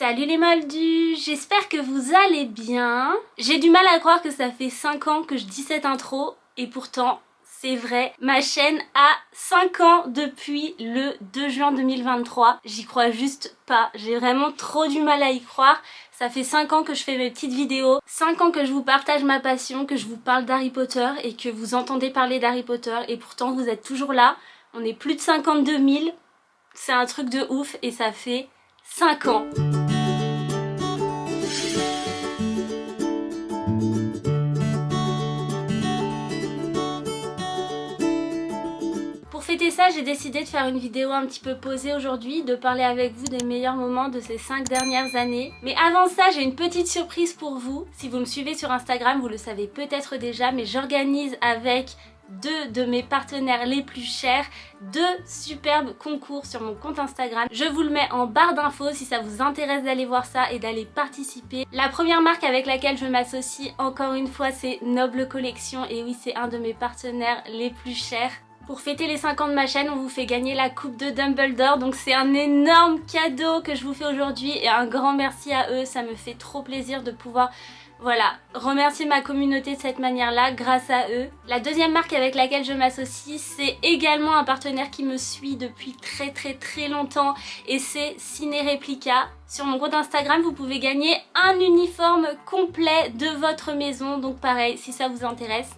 Salut les moldus, j'espère que vous allez bien. J'ai du mal à croire que ça fait 5 ans que je dis cette intro et pourtant c'est vrai, ma chaîne a 5 ans depuis le 2 juin 2023. J'y crois juste pas, j'ai vraiment trop du mal à y croire. Ça fait 5 ans que je fais mes petites vidéos, 5 ans que je vous partage ma passion, que je vous parle d'Harry Potter et que vous entendez parler d'Harry Potter et pourtant vous êtes toujours là. On est plus de 52 000, c'est un truc de ouf et ça fait 5 ans. Pour fêter ça, j'ai décidé de faire une vidéo un petit peu posée aujourd'hui, de parler avec vous des meilleurs moments de ces 5 dernières années. Mais avant ça, j'ai une petite surprise pour vous. Si vous me suivez sur Instagram, vous le savez peut-être déjà, mais j'organise avec 2 de mes partenaires les plus chers 2 superbes concours sur mon compte Instagram. Je vous le mets en barre d'infos si ça vous intéresse d'aller voir ça et d'aller participer. La première marque avec laquelle je m'associe, encore une fois, c'est Noble Collection. Et oui, c'est un de mes partenaires les plus chers. Pour fêter les 5 ans de ma chaîne, on vous fait gagner la coupe de Dumbledore, donc c'est un énorme cadeau que je vous fais aujourd'hui et un grand merci à eux, ça me fait trop plaisir de pouvoir, voilà, remercier ma communauté de cette manière-là, grâce à eux. La deuxième marque avec laquelle je m'associe, c'est également un partenaire qui me suit depuis très longtemps et c'est Ciné Réplica. Sur mon compte Instagram, vous pouvez gagner un uniforme complet de votre maison, donc pareil, si ça vous intéresse,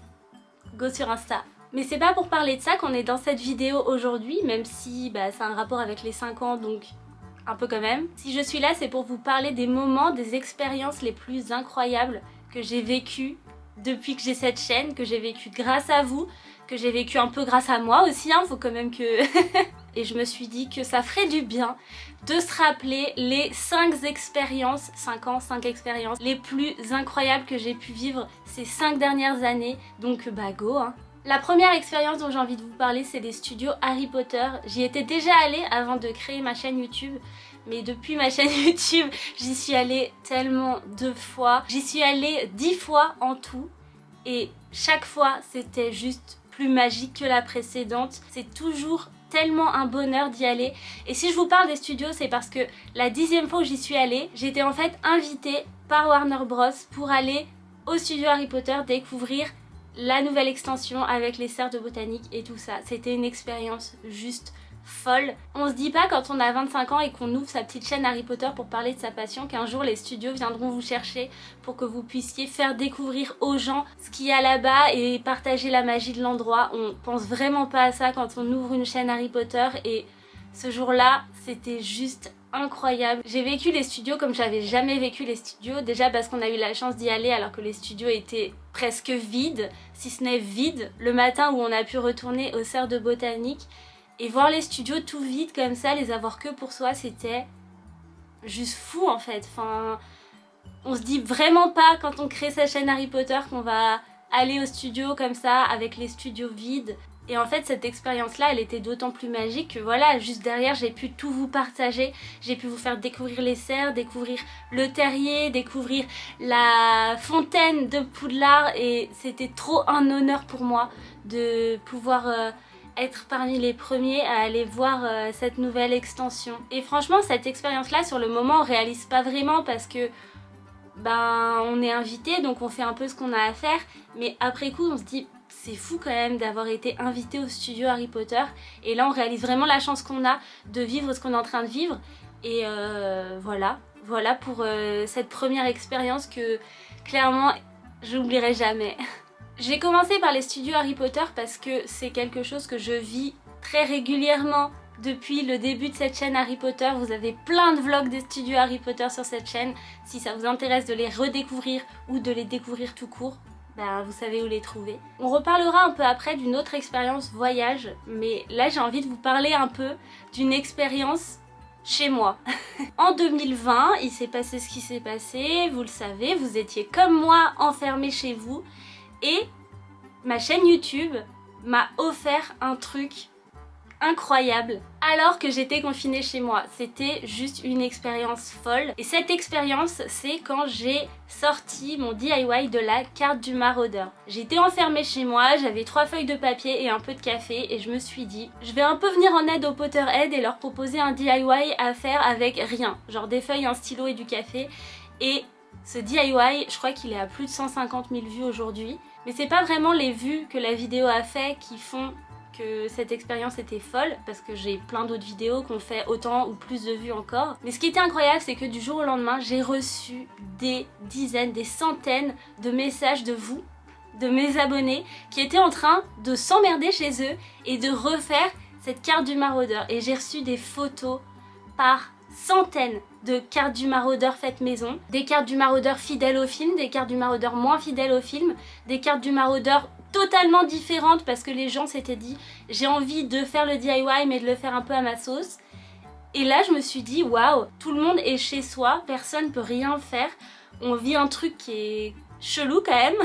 go sur Insta. Mais c'est pas pour parler de ça qu'on est dans cette vidéo aujourd'hui, même si c'est un rapport avec les 5 ans, donc un peu quand même. Si je suis là, c'est pour vous parler des moments, des expériences les plus incroyables que j'ai vécues depuis que j'ai cette chaîne, que j'ai vécues grâce à vous, que j'ai vécu un peu grâce à moi aussi, hein, faut quand même que... Et je me suis dit que ça ferait du bien de se rappeler les 5 expériences, 5 ans, 5 expériences les plus incroyables que j'ai pu vivre ces 5 dernières années. Donc go hein. La première expérience dont j'ai envie de vous parler, c'est les studios Harry Potter. J'y étais déjà allée avant de créer ma chaîne YouTube, mais depuis ma chaîne YouTube, j'y suis allée tellement de fois. J'y suis allée 10 fois en tout, et chaque fois, c'était juste plus magique que la précédente. C'est toujours tellement un bonheur d'y aller. Et si je vous parle des studios, c'est parce que la 10e fois où j'y suis allée, j'ai été en fait invitée par Warner Bros pour aller au studio Harry Potter découvrir la nouvelle extension avec les serres de botanique et tout ça. C'était une expérience juste folle. On se dit pas quand on a 25 ans et qu'on ouvre sa petite chaîne Harry Potter pour parler de sa passion qu'un jour les studios viendront vous chercher pour que vous puissiez faire découvrir aux gens ce qu'il y a là-bas et partager la magie de l'endroit. On pense vraiment pas à ça quand on ouvre une chaîne Harry Potter et ce jour-là, c'était juste incroyable. J'ai vécu les studios comme j'avais jamais vécu les studios, déjà parce qu'on a eu la chance d'y aller alors que les studios étaient presque vides, si ce n'est vides, le matin où on a pu retourner aux serres de botanique et voir les studios tout vides comme ça, les avoir que pour soi, c'était juste fou en fait. Enfin, on se dit vraiment pas quand on crée sa chaîne Harry Potter qu'on va aller au studio comme ça avec les studios vides. Et en fait cette expérience là elle était d'autant plus magique que voilà, juste derrière j'ai pu tout vous partager, j'ai pu vous faire découvrir les serres, découvrir le terrier, découvrir la fontaine de Poudlard et c'était trop un honneur pour moi de pouvoir être parmi les premiers à aller voir cette nouvelle extension. Et franchement cette expérience là sur le moment on réalise pas vraiment parce que on est invité donc on fait un peu ce qu'on a à faire, mais après coup on se dit c'est fou quand même d'avoir été invité au studio Harry Potter et là on réalise vraiment la chance qu'on a de vivre ce qu'on est en train de vivre et voilà pour cette première expérience que clairement j'oublierai jamais. J'ai commencé par les studios Harry Potter parce que c'est quelque chose que je vis très régulièrement depuis le début de cette chaîne Harry Potter. Vous avez plein de vlogs des studios Harry Potter sur cette chaîne si ça vous intéresse de les redécouvrir ou de les découvrir tout court. Vous savez où les trouver. On reparlera un peu après d'une autre expérience voyage, mais là j'ai envie de vous parler un peu d'une expérience chez moi. En 2020, il s'est passé ce qui s'est passé, vous le savez, vous étiez comme moi enfermés chez vous et ma chaîne YouTube m'a offert un truc incroyable alors que j'étais confinée chez moi. C'était juste une expérience folle. Et cette expérience, c'est quand j'ai sorti mon DIY de la carte du maraudeur. J'étais enfermée chez moi, j'avais 3 feuilles de papier et un peu de café et je me suis dit, je vais un peu venir en aide aux Potterheads et leur proposer un DIY à faire avec rien. Genre des feuilles, un stylo et du café. Et ce DIY, je crois qu'il est à plus de 150 000 vues aujourd'hui. Mais c'est pas vraiment les vues que la vidéo a fait qui font que cette expérience était folle, parce que j'ai plein d'autres vidéos qui ont fait autant ou plus de vues encore. Mais ce qui était incroyable, c'est que du jour au lendemain, j'ai reçu des dizaines, des centaines de messages de vous, de mes abonnés, qui étaient en train de s'emmerder chez eux et de refaire cette carte du maraudeur. Et j'ai reçu des photos par centaines de cartes du maraudeur faites maison, des cartes du maraudeur fidèles au film, des cartes du maraudeur moins fidèles au film, des cartes du maraudeur totalement différentes parce que les gens s'étaient dit j'ai envie de faire le DIY mais de le faire un peu à ma sauce. Et là je me suis dit waouh, tout le monde est chez soi, personne peut rien faire, on vit un truc qui est chelou quand même.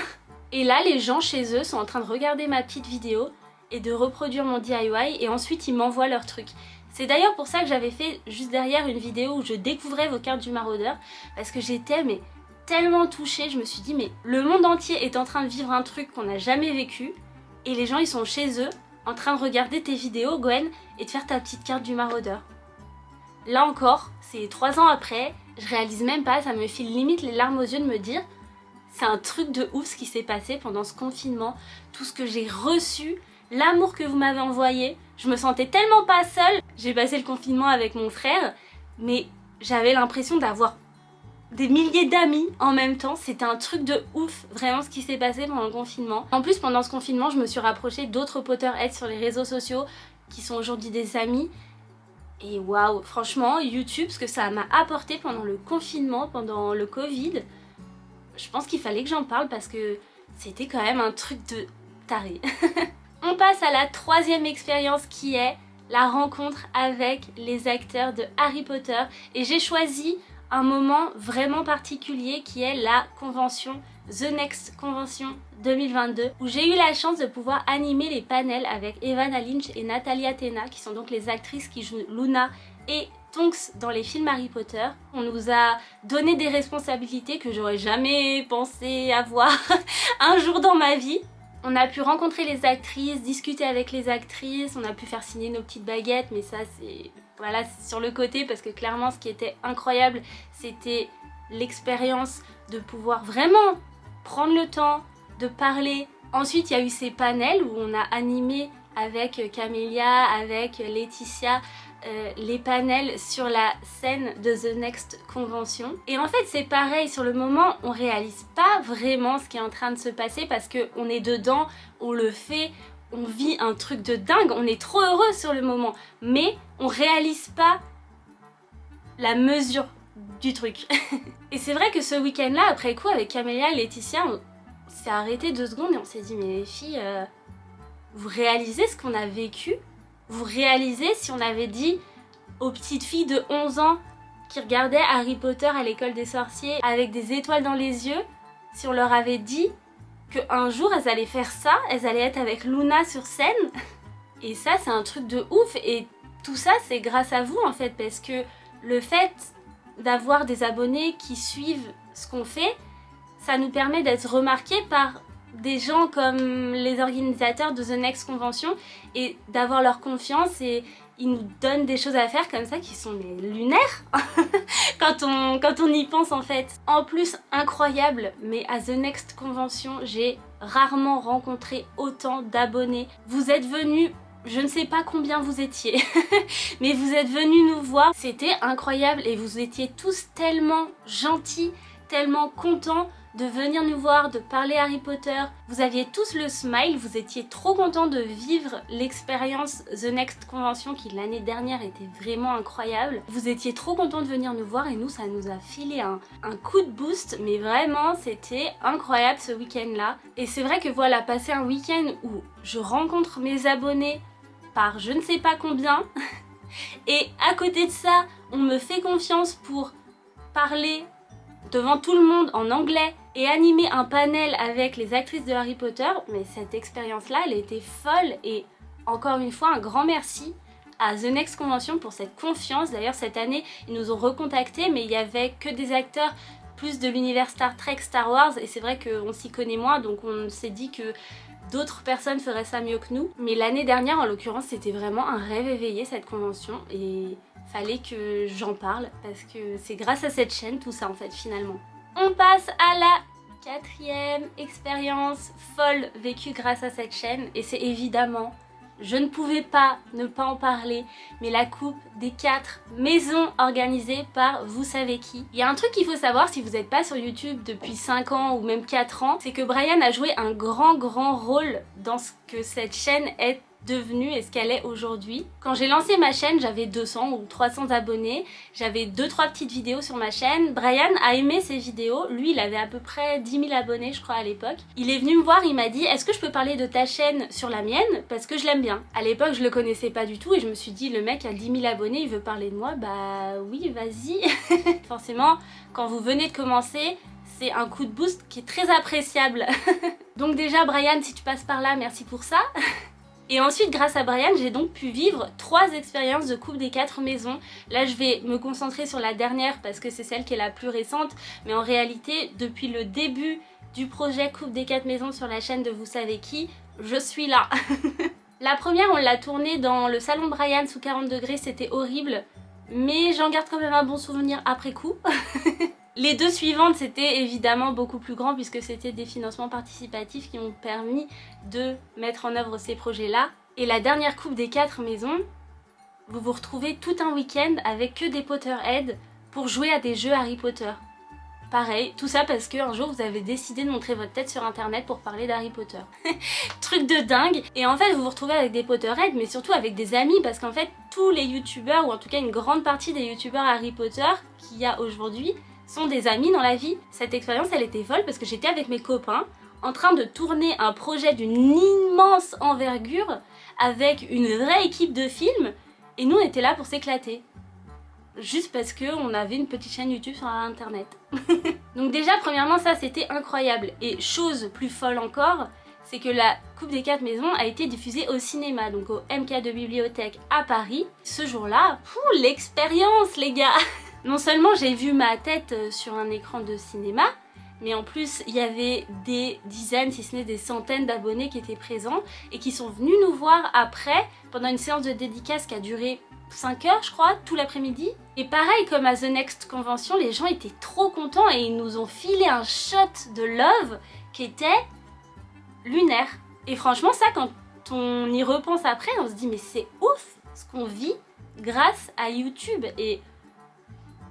Et là les gens chez eux sont en train de regarder ma petite vidéo et de reproduire mon DIY et ensuite ils m'envoient leurs trucs. C'est d'ailleurs pour ça que j'avais fait juste derrière une vidéo où je découvrais vos cartes du maraudeur, parce que j'étais mais tellement touchée, je me suis dit mais le monde entier est en train de vivre un truc qu'on n'a jamais vécu et les gens ils sont chez eux en train de regarder tes vidéos Gwen et de faire ta petite carte du maraudeur. Là encore, c'est 3 ans après, je réalise même pas, ça me file limite les larmes aux yeux de me dire c'est un truc de ouf ce qui s'est passé pendant ce confinement, tout ce que j'ai reçu, l'amour que vous m'avez envoyé, je me sentais tellement pas seule. J'ai passé le confinement avec mon frère, mais j'avais l'impression d'avoir des milliers d'amis en même temps. C'était un truc de ouf, vraiment ce qui s'est passé pendant le confinement. En plus, pendant ce confinement, je me suis rapprochée d'autres Potterheads sur les réseaux sociaux qui sont aujourd'hui des amis. Et waouh, franchement, YouTube, ce que ça m'a apporté pendant le confinement, pendant le Covid, je pense qu'il fallait que j'en parle parce que c'était quand même un truc de taré. On passe à la 3e expérience qui est la rencontre avec les acteurs de Harry Potter. Et j'ai choisi un moment vraiment particulier qui est la convention The Next Convention 2022 où j'ai eu la chance de pouvoir animer les panels avec Evanna Lynch et Natalia Tena qui sont donc les actrices qui jouent Luna et Tonks dans les films Harry Potter. On nous a donné des responsabilités que j'aurais jamais pensé avoir un jour dans ma vie. On a pu rencontrer les actrices, discuter avec les actrices, on a pu faire signer nos petites baguettes, mais ça c'est voilà, sur le côté parce que clairement ce qui était incroyable c'était l'expérience de pouvoir vraiment prendre le temps de parler. Ensuite il y a eu ces panels où on a animé avec Camélia, avec Laetitia, les panels sur la scène de The Next Convention. Et en fait c'est pareil, sur le moment on réalise pas vraiment ce qui est en train de se passer parce qu'on est dedans, on le fait, on vit un truc de dingue, on est trop heureux sur le moment, mais on réalise pas la mesure du truc. Et c'est vrai que ce week-end là, après coup avec Camélia et Laetitia, on s'est arrêté 2 secondes et on s'est dit mais les filles, vous réalisez ce qu'on a vécu ? Vous réalisez si on avait dit aux petites filles de 11 ans qui regardaient Harry Potter à l'école des sorciers avec des étoiles dans les yeux, si on leur avait dit qu'un jour elles allaient faire ça, elles allaient être avec Luna sur scène. Et ça c'est un truc de ouf et tout ça c'est grâce à vous en fait parce que le fait d'avoir des abonnés qui suivent ce qu'on fait, ça nous permet d'être remarqués par des gens comme les organisateurs de The Next Convention et d'avoir leur confiance et ils nous donnent des choses à faire comme ça qui sont lunaires quand on y pense en fait. En plus, incroyable, mais à The Next Convention, j'ai rarement rencontré autant d'abonnés. Vous êtes venus, je ne sais pas combien vous étiez, mais vous êtes venus nous voir, c'était incroyable et vous étiez tous tellement gentils, tellement contents de venir nous voir, de parler Harry Potter. Vous aviez tous le smile, vous étiez trop contents de vivre l'expérience The Next Convention qui l'année dernière était vraiment incroyable. Vous étiez trop contents de venir nous voir et nous ça nous a filé un coup de boost, mais vraiment c'était incroyable ce week-end là. Et c'est vrai que voilà, passer un week-end où je rencontre mes abonnés par je ne sais pas combien et à côté de ça on me fait confiance pour parler devant tout le monde en anglais et animer un panel avec les actrices de Harry Potter, mais cette expérience là elle était folle et encore une fois un grand merci à The Next Convention pour cette confiance. D'ailleurs cette année ils nous ont recontactés mais il y avait que des acteurs plus de l'univers Star Trek, Star Wars et c'est vrai qu'on s'y connaît moins donc on s'est dit que d'autres personnes feraient ça mieux que nous. Mais l'année dernière en l'occurrence c'était vraiment un rêve éveillé cette convention et fallait que j'en parle parce que c'est grâce à cette chaîne tout ça en fait finalement. On passe à la 4e expérience folle vécue grâce à cette chaîne et c'est évidemment, je ne pouvais pas ne pas en parler, mais la coupe des 4 maisons organisée par vous savez qui. Il y a un truc qu'il faut savoir si vous n'êtes pas sur YouTube depuis 5 ans ou même 4 ans, c'est que Brian a joué un grand rôle dans ce que cette chaîne est devenue et ce qu'elle est aujourd'hui. Quand j'ai lancé ma chaîne, j'avais 200 ou 300 abonnés, j'avais 2-3 petites vidéos sur ma chaîne. Brian a aimé ces vidéos, lui il avait à peu près 10 000 abonnés je crois à l'époque. Il est venu me voir, il m'a dit est-ce que je peux parler de ta chaîne sur la mienne parce que je l'aime bien. À l'époque je le connaissais pas du tout et je me suis dit le mec a 10 000 abonnés, il veut parler de moi, bah oui vas-y. Forcément quand vous venez de commencer, c'est un coup de boost qui est très appréciable. Donc déjà Brian si tu passes par là, merci pour ça. Et ensuite, grâce à Brian, j'ai donc pu vivre 3 expériences de coupe des 4 maisons. Là, je vais me concentrer sur la dernière parce que c'est celle qui est la plus récente. Mais en réalité, depuis le début du projet Coupe des 4 maisons sur la chaîne de vous savez qui, je suis là. La première, on l'a tournée dans le salon Brian sous 40 degrés, c'était horrible. Mais j'en garde quand même un bon souvenir après coup. Les 2 suivantes, c'était évidemment beaucoup plus grand puisque c'était des financements participatifs qui ont permis de mettre en œuvre ces projets-là. Et la dernière coupe des 4 maisons, vous vous retrouvez tout un week-end avec que des Potterheads pour jouer à des jeux Harry Potter. Pareil, tout ça parce qu'un jour vous avez décidé de montrer votre tête sur internet pour parler d'Harry Potter. Truc de dingue. Et en fait vous vous retrouvez avec des Potterheads mais surtout avec des amis parce qu'en fait tous les youtubeurs ou en tout cas une grande partie des youtubeurs Harry Potter qu'il y a aujourd'hui sont des amis dans la vie. Cette expérience elle était folle parce que j'étais avec mes copains en train de tourner un projet d'une immense envergure avec une vraie équipe de films et nous on était là pour s'éclater. Juste parce qu'on avait une petite chaîne YouTube sur internet. Donc déjà premièrement ça c'était incroyable et chose plus folle encore c'est que la Coupe des 4 maisons a été diffusée au cinéma, donc au MK2 Bibliothèque à Paris. Ce jour-là, l'expérience les gars. Non seulement j'ai vu ma tête sur un écran de cinéma, mais en plus il y avait des dizaines, si ce n'est des centaines d'abonnés qui étaient présents et qui sont venus nous voir après pendant une séance de dédicace qui a duré 5 heures je crois, tout l'après-midi. Et pareil comme à The Next Convention, les gens étaient trop contents et ils nous ont filé un shot de love qui était lunaire. Et franchement ça quand on y repense après, on se dit mais c'est ouf ce qu'on vit grâce à YouTube. Et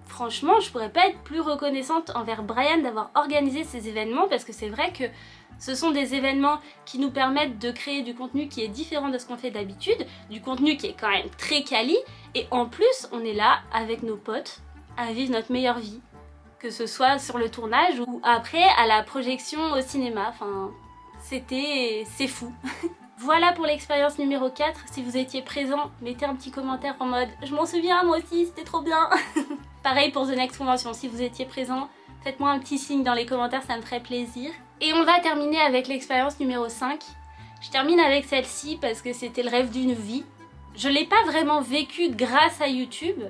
franchement, je pourrais pas être plus reconnaissante envers Brian d'avoir organisé ces événements parce que c'est vrai que ce sont des événements qui nous permettent de créer du contenu qui est différent de ce qu'on fait d'habitude, du contenu qui est quand même très quali et en plus on est là avec nos potes à vivre notre meilleure vie, que ce soit sur le tournage ou après à la projection au cinéma, enfin c'est fou. Voilà pour l'expérience numéro 4, si vous étiez présent, mettez un petit commentaire en mode « Je m'en souviens, moi aussi, c'était trop bien !» Pareil pour The Next Convention, si vous étiez présent, faites-moi un petit signe dans les commentaires, ça me ferait plaisir. Et on va terminer avec l'expérience numéro 5. Je termine avec celle-ci parce que c'était le rêve d'une vie. Je l'ai pas vraiment vécu grâce à YouTube,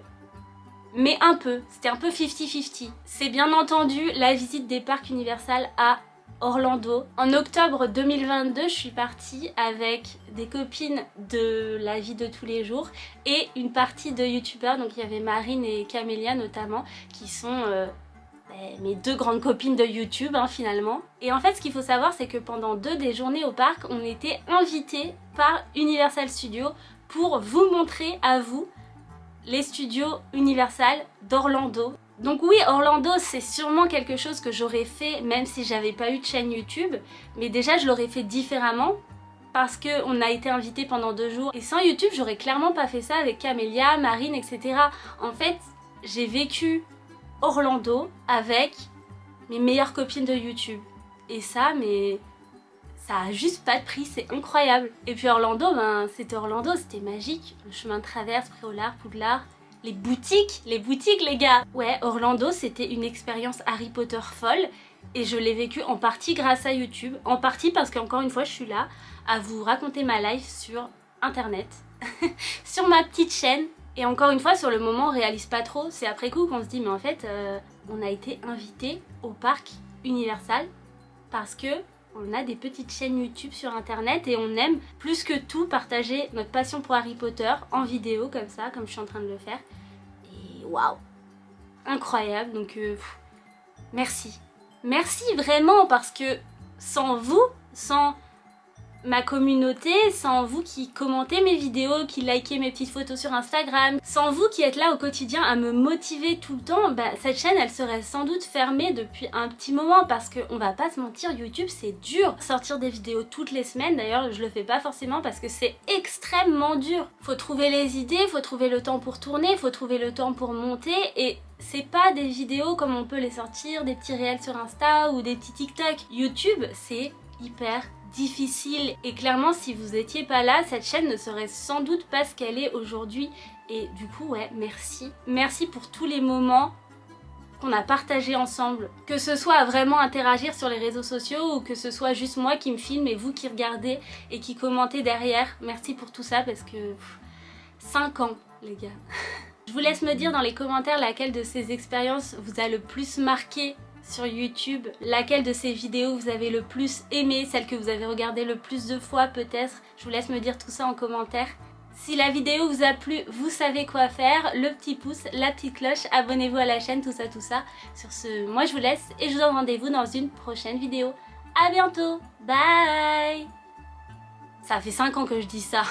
mais un peu, c'était un peu 50-50. C'est bien entendu la visite des parcs Universal à Orlando. En octobre 2022, je suis partie avec des copines de la vie de tous les jours et une partie de youtubeurs, donc il y avait Marine et Camélia notamment, qui sont mes 2 grandes copines de YouTube finalement. Et en fait ce qu'il faut savoir c'est que pendant 2 des journées au parc, on était invités par Universal Studios pour vous montrer à vous les studios Universal d'Orlando. Donc oui, Orlando c'est sûrement quelque chose que j'aurais fait même si j'avais pas eu de chaîne YouTube, mais déjà je l'aurais fait différemment parce qu'on a été invités pendant 2 jours et sans YouTube j'aurais clairement pas fait ça avec Camélia, Marine, etc. En fait j'ai vécu Orlando avec mes meilleures copines de YouTube et ça mais ça a juste pas de prix, c'est incroyable. Et puis Orlando, c'était magique, le chemin de traverse, Préolard, Poudlard. Les boutiques les gars. Ouais, Orlando c'était une expérience Harry Potter folle et je l'ai vécu en partie grâce à YouTube, en partie parce qu'encore une fois je suis là à vous raconter ma life sur internet sur ma petite chaîne. Et encore une fois, sur le moment, on réalise pas trop. C'est après coup qu'on se dit, mais en fait, on a été invité au parc Universal parce que on a des petites chaînes YouTube sur internet et on aime plus que tout partager notre passion pour Harry Potter en vidéo comme ça, comme je suis en train de le faire. Et waouh, incroyable. Donc merci. Merci vraiment parce que sans vous, sans ma communauté, sans vous qui commentez mes vidéos, qui likez mes petites photos sur Instagram, sans vous qui êtes là au quotidien à me motiver tout le temps, cette chaîne elle serait sans doute fermée depuis un petit moment parce que on va pas se mentir, YouTube c'est dur. Sortir des vidéos toutes les semaines, d'ailleurs je le fais pas forcément parce que c'est extrêmement dur. Faut trouver les idées, faut trouver le temps pour tourner, faut trouver le temps pour monter et c'est pas des vidéos comme on peut les sortir, des petits réels sur Insta ou des petits TikTok. YouTube c'est hyper difficile et clairement si vous étiez pas là, cette chaîne ne serait sans doute pas ce qu'elle est aujourd'hui et du coup ouais, merci pour tous les moments qu'on a partagés ensemble, que ce soit à vraiment interagir sur les réseaux sociaux ou que ce soit juste moi qui me filme et vous qui regardez et qui commentez derrière. Merci pour tout ça parce que 5 ans les gars. Je vous laisse me dire dans les commentaires laquelle de ces expériences vous a le plus marqué sur YouTube, laquelle de ces vidéos vous avez le plus aimé, celle que vous avez regardée le plus de fois peut-être. Je vous laisse me dire tout ça en commentaire. Si la vidéo vous a plu, vous savez quoi faire, le petit pouce, la petite cloche, abonnez-vous à la chaîne, tout ça. Sur ce, moi je vous laisse et je vous donne rendez-vous dans une prochaine vidéo. À bientôt, bye. Ça fait 5 ans que je dis ça.